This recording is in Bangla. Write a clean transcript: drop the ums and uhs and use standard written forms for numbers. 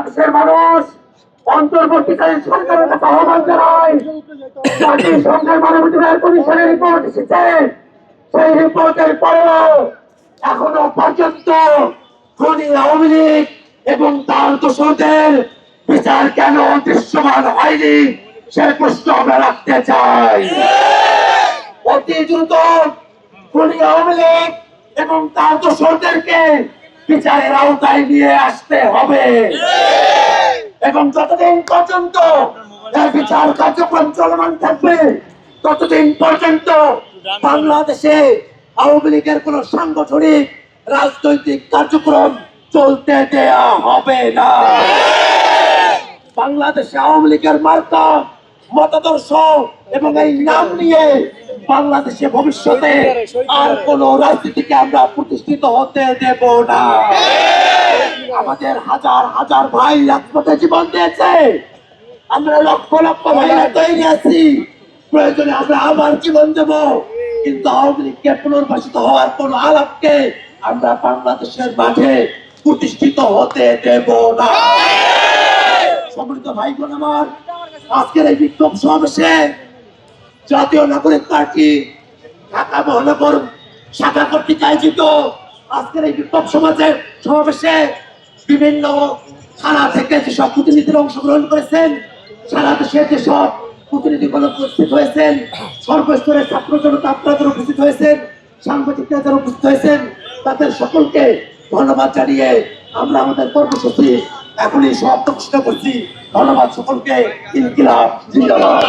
বাংলাদেশের মানুষ অন্তর্বর্তীকালীন সরকারের কাছে আহ্বান জানায়, জাতিসংঘের মানবাধিকার কমিশনের রিপোর্ট এসেছে, সেই রিপোর্টের পরেও এখনো পর্যন্ত খুনি আওয়ামী লীগ এবং তার দোষরদের বিচার কেন দৃশ্যমান হয়নি সে প্রশ্ন আমরা রাখতে চাই। অতি দ্রুত খুনি আওয়ামী লীগ এবং তার দোষরদেরকে বিচারের আওতায় নিয়ে আসতে হবে এবং যতদিন পর্যন্ত এর বিচার কার্যক্রম চলমান থাকবে ততদিন পর্যন্ত বাংলাদেশে আওয়ামী লীগের কোন সাংগঠনিক রাজনৈতিক কার্যক্রম চলতে দেয়া হবে না। বাংলাদেশে আওয়ামী লীগের মার্কা মতাদর্শ এবং এই নাম নিয়ে বাংলাদেশে ভবিষ্যতে আর কোন রাজনীতিকে আমরা প্রতিষ্ঠিত হতে দেব না। আমাদের হাজার হাজার ভাই রাজপথে জীবন দিয়েছে, আমরা লক্ষ লক্ষ ভাইরা তৈরি আছি, প্রয়োজনে আমরা আবার জীবন দেব, কিন্তু আওয়ামী লীগকে পুনর্বাসিত হওয়ার কোন আলাপকে আমরা বাংলাদেশের মাঠে প্রতিষ্ঠিত হতে দেব না। সম্মানিত ভাই বোন আমার, আজকের এই বিক্ষোভ সমাবেশে জাতীয় নাগরিক পার্টি ঢাকা মহানগর শাখা কর্তৃক আয়োজিত আজকের এই বিক্ষোভ সমাবেশে বিভিন্ন থানা থেকে যেসব প্রতিনিধিরা অংশগ্রহণ করেছেন, সারা দেশে যেসব প্রতিনিধিগুলো উপস্থিত হয়েছেন, সর্বস্তরের ছাত্র জনতা আপনাদের উপস্থিত হয়েছেন, সাংবাদিকরা যারা উপস্থিত হয়েছেন, তাদের সকলকে ধন্যবাদ জানিয়ে আমরা আমাদের কর্মসূচি এখনই সমাপ্ত ঘোষণা করছি। ধন্যবাদ সকলকে। ইনকিলাব জিন্দাবাদ।